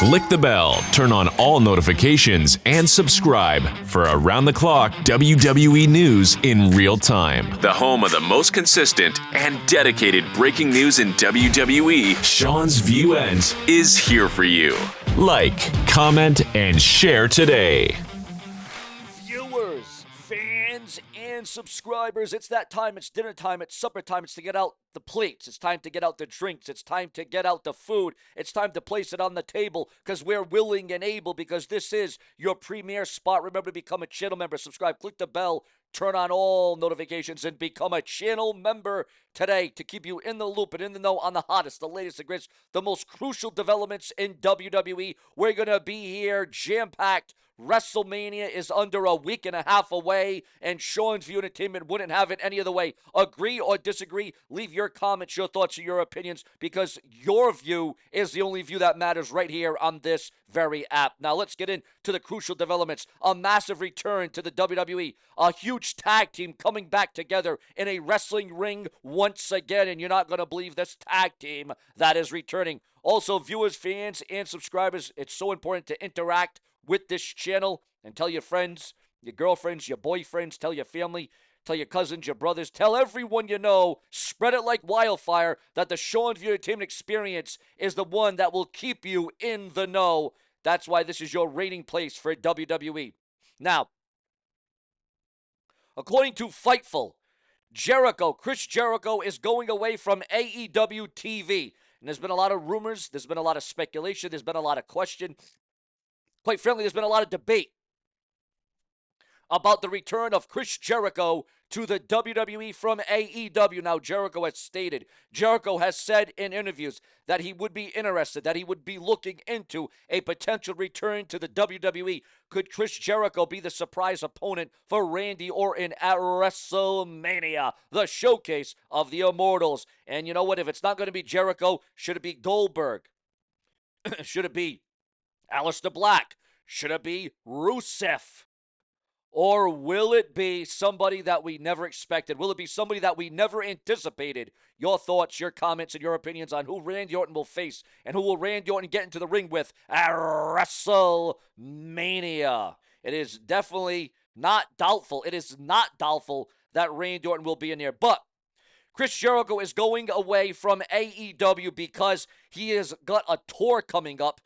Click the bell, turn on all notifications, and subscribe for around-the-clock WWE news in real time. The home of the most consistent and dedicated breaking news in WWE, Seanzviewent, is here for you. Like, comment, and share today. Viewers, fans, and subscribers, it's that time. It's dinner time. It's supper time. It's to get out the plates. It's time to get out the drinks. It's time to get out the food. It's time to place it on the table because we're willing and able, because this is your premier spot. Remember to become a channel member. Subscribe, click the bell, turn on all notifications, and become a channel member today to keep you in the loop and in the know on the hottest, the latest, the greatest, the most crucial developments in WWE. We're going to be here jam-packed. WrestleMania is under a week and a half away, and Seanzviewent Entertainment wouldn't have it any other way. Agree or disagree? Leave your comments, your thoughts, and your opinions, because your view is the only view that matters right here on this very app. Now let's get into the crucial developments. A massive return to the WWE. A huge tag team coming back together in a wrestling ring once again, and you're not going to believe this tag team that is returning. Also, viewers, fans, and subscribers, it's so important to interact with this channel and tell your friends, your girlfriends, your boyfriends, tell your family, tell your cousins, your brothers, tell everyone you know, spread it like wildfire, that the Seanzviewent Entertainment experience is the one that will keep you in the know. That's why this is your rating place for WWE. Now, according to Fightful, Chris Jericho is going away from AEW TV. And there's been a lot of rumors, there's been a lot of speculation, there's been a lot of question. Quite frankly, there's been a lot of debate about the return of Chris Jericho to the WWE from AEW. Now, Jericho has said in interviews that he would be interested, that he would be looking into a potential return to the WWE. Could Chris Jericho be the surprise opponent for Randy Orton at WrestleMania, the showcase of the Immortals? And you know what? If it's not going to be Jericho, should it be Goldberg? Should it be Aleister Black? Should it be Rusev? Or will it be somebody that we never expected? Will it be somebody that we never anticipated? Your thoughts, your comments, and your opinions on who Randy Orton will face and who will Randy Orton get into the ring with at WrestleMania. It is definitely not doubtful. It is not doubtful that Randy Orton will be in there. But Chris Jericho is going away from AEW because he has got a tour coming up.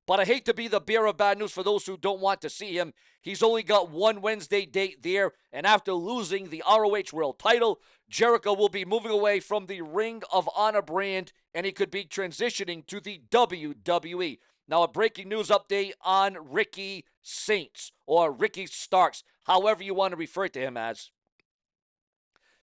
But I hate to be the bearer of bad news for those who don't want to see him. He's only got one Wednesday date there, and after losing the ROH World title, Jericho will be moving away from the Ring of Honor brand, and he could be transitioning to the WWE. Now, a breaking news update on Ricky Saints, or Ricky Starks, however you want to refer to him as.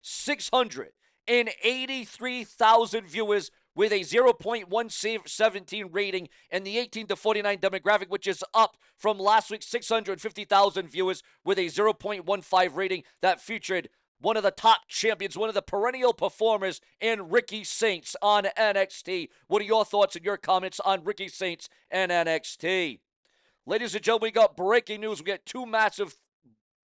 683,000 viewers with a 0.117 rating in the 18 to 49 demographic, which is up from last week's 650,000 viewers with a 0.15 rating that featured one of the top champions, one of the perennial performers in Ricky Saints on NXT. What are your thoughts and your comments on Ricky Saints and NXT? Ladies and gentlemen, we got breaking news. We got two massive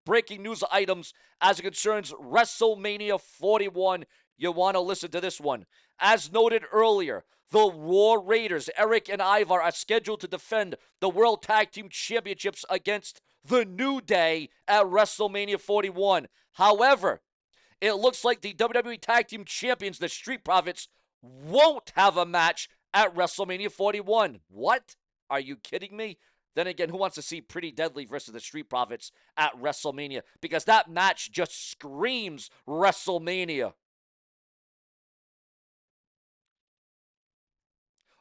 breaking news items as it concerns WrestleMania 41. You want to listen to this one. As noted earlier, the War Raiders, Eric and Ivar, are scheduled to defend the World Tag Team Championships against the New Day at WrestleMania 41. However, it looks like the WWE Tag Team Champions, the Street Profits, won't have a match at WrestleMania 41. What? Are you kidding me? Then again, who wants to see Pretty Deadly versus the Street Profits at WrestleMania? Because that match just screams WrestleMania.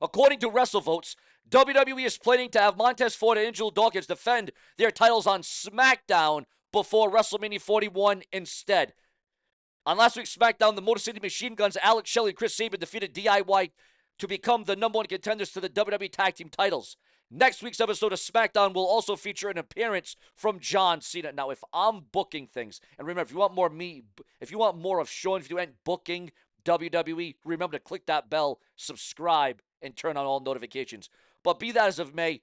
According to WrestleVotes, WWE is planning to have Montez Ford and Angelo Dawkins defend their titles on Smackdown before WrestleMania 41 instead. On last week's Smackdown, the Motor City Machine Guns, Alex Shelley and Chris Sabin defeated DIY to become the #1 contenders to the WWE Tag Team titles. Next week's episode of Smackdown will also feature an appearance from John Cena. Now, if I'm booking things, and remember, if you want more of Seanzviewent booking WWE, remember to click that bell, subscribe, and turn on all notifications. But be that as it may,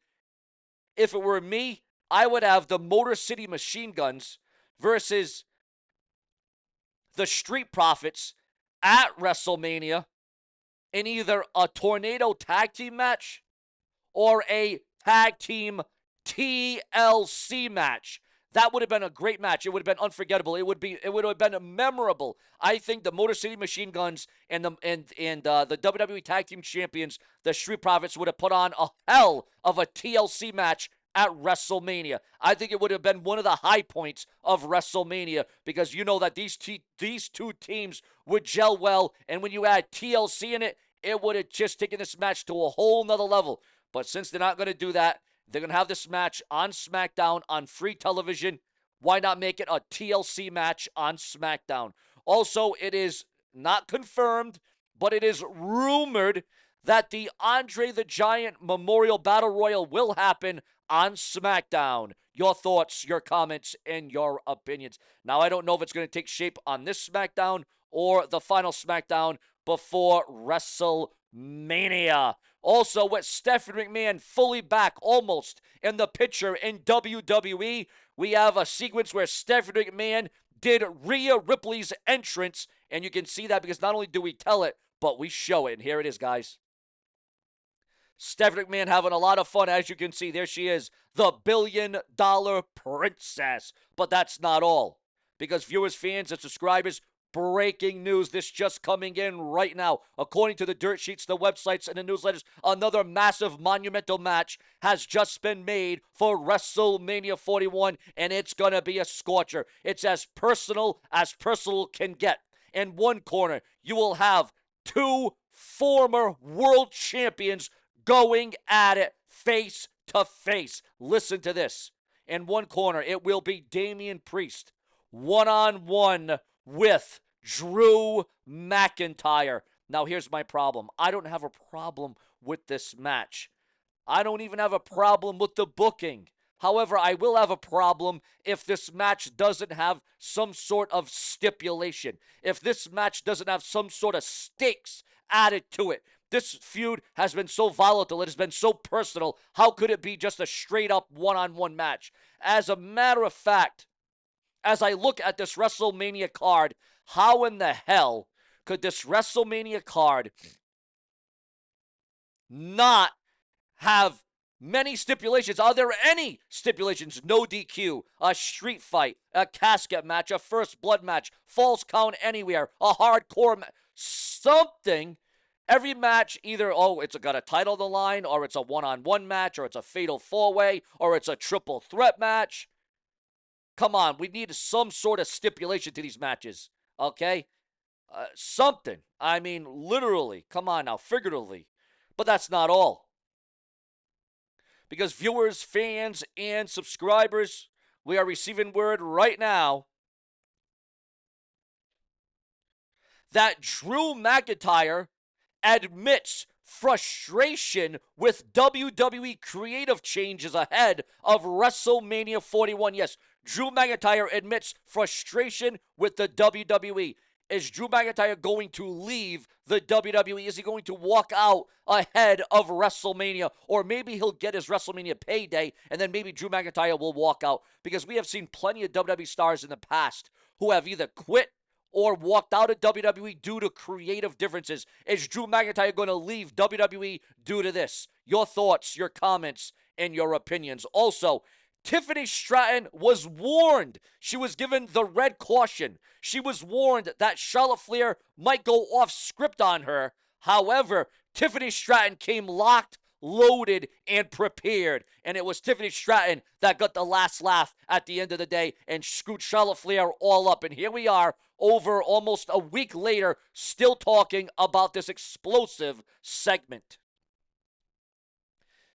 if it were me, I would have the Motor City Machine Guns versus the Street Profits at WrestleMania in either a tornado tag team match or a tag team TLC match. That would have been a great match. It would have been unforgettable. It would have been memorable. I think the Motor City Machine Guns and the WWE Tag Team Champions, the Street Profits, would have put on a hell of a TLC match at WrestleMania. I think it would have been one of the high points of WrestleMania because you know that these two teams would gel well, and when you add TLC in it, it would have just taken this match to a whole nother level. But since they're not going to do that, they're going to have this match on Smackdown on free television. Why not make it a TLC match on Smackdown? Also, it is not confirmed, but it is rumored that the Andre the Giant Memorial Battle Royal will happen on SmackDown. Your thoughts, your comments, and your opinions. Now, I don't know if it's going to take shape on this SmackDown or the final SmackDown before WrestleMania. Also, with Stephanie McMahon fully back almost in the picture in WWE, we have a sequence where Stephanie McMahon did Rhea Ripley's entrance, and you can see that because not only do we tell it, but we show it. And here it is, guys. Stephanie McMahon having a lot of fun. As you can see, there she is, the $1 billion princess. But that's not all. Because viewers, fans, and subscribers, breaking news. This just coming in right now. According to the dirt sheets, the websites, and the newsletters, another massive monumental match has just been made for WrestleMania 41, and it's going to be a scorcher. It's as personal can get. In one corner, you will have two former world champions going at it face to face. Listen to this. In one corner, it will be Damian Priest one-on-one with Drew McIntyre. Now, here's my problem. I don't have a problem with this match. I don't even have a problem with the booking. However, I will have a problem if this match doesn't have some sort of stipulation. If this match doesn't have some sort of stakes added to it. This feud has been so volatile. It has been so personal. How could it be just a straight-up one-on-one match? As a matter of fact, as I look at this WrestleMania card, how in the hell could this WrestleMania card not have many stipulations? Are there any stipulations? No DQ, a street fight, a casket match, a first blood match, falls count anywhere, a hardcore match, something. Every match either, it's got a title on the line, or it's a one-on-one match, or it's a fatal four-way, or it's a triple threat match. Come on, we need some sort of stipulation to these matches, okay? Something. I mean, literally. Come on now, figuratively. But that's not all. Because viewers, fans, and subscribers, we are receiving word right now that Drew McIntyre admits frustration with WWE creative changes ahead of WrestleMania 41. Yes, Drew McIntyre admits frustration with the WWE. Is Drew McIntyre going to leave the WWE? Is he going to walk out ahead of WrestleMania? Or maybe he'll get his WrestleMania payday, and then maybe Drew McIntyre will walk out. Because we have seen plenty of WWE stars in the past who have either quit or walked out of WWE due to creative differences. Is Drew McIntyre going to leave WWE due to this? Your thoughts, your comments, and your opinions. Also, Tiffany Stratton was warned. She was given the red caution. She was warned that Charlotte Flair might go off script on her. However, Tiffany Stratton came locked, loaded, and prepared. And it was Tiffany Stratton that got the last laugh at the end of the day and screwed Charlotte Flair all up. And here we are, over almost a week later, still talking about this explosive segment.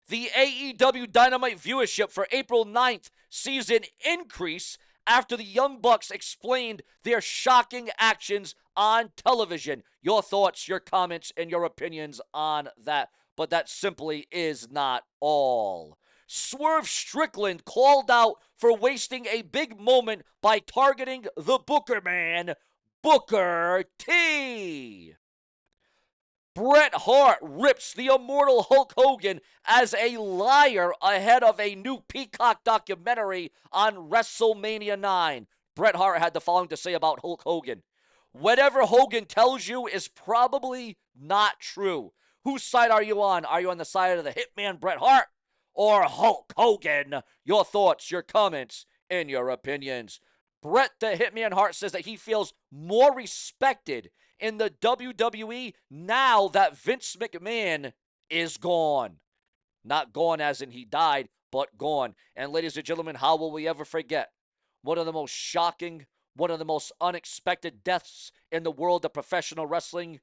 The AEW Dynamite viewership for April 9th sees an increase after the Young Bucks explained their shocking actions on television. Your thoughts, your comments, and your opinions on that. But that simply is not all. Swerve Strickland called out for wasting a big moment by targeting the Booker man, Booker T. Bret Hart rips the immortal Hulk Hogan as a liar ahead of a new Peacock documentary on WrestleMania 9. Bret Hart had the following to say about Hulk Hogan. Whatever Hogan tells you is probably not true. Whose side are you on? Are you on the side of the Hitman Bret Hart or Hulk Hogan? Your thoughts, your comments, and your opinions. Bret the Hitman Hart says that he feels more respected in the WWE now that Vince McMahon is gone. Not gone as in he died, but gone. And ladies and gentlemen, how will we ever forget one of the most shocking, one of the most unexpected deaths in the world of professional wrestling?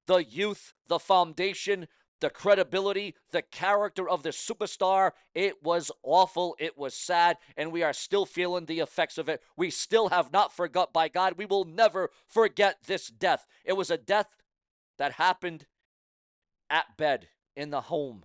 The youth, the foundation, the credibility, the character of the superstar. It was awful. It was sad. And we are still feeling the effects of it. We still have not forgot. By God, we will never forget this death. It was a death that happened at bed in the home.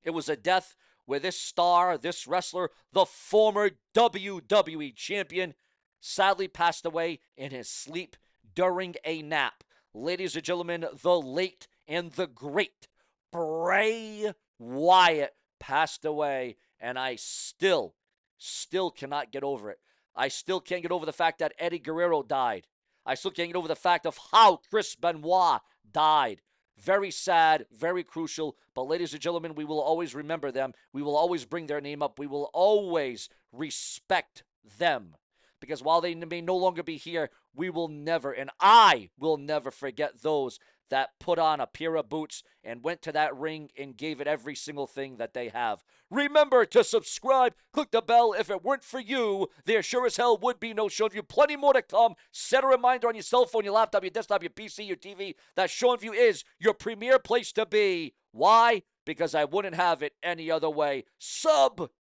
It was a death where this star, this wrestler, the former WWE champion, sadly passed away in his sleep during a nap. Ladies and gentlemen, the late and the great Bray Wyatt passed away, and I still cannot get over it. I still can't get over the fact that Eddie Guerrero died. I still can't get over the fact of how Chris Benoit died. Very sad, very crucial, but ladies and gentlemen, we will always remember them. We will always bring their name up. We will always respect them. Because while they may no longer be here, we will never, and I will never forget those that put on a pair of boots and went to that ring and gave it every single thing that they have. Remember to subscribe, click the bell. If it weren't for you, there sure as hell would be no Seanzview. Plenty more to come. Set a reminder on your cell phone, your laptop, your desktop, your PC, your TV that Seanzview is your premier place to be. Why? Because I wouldn't have it any other way. Subscribe.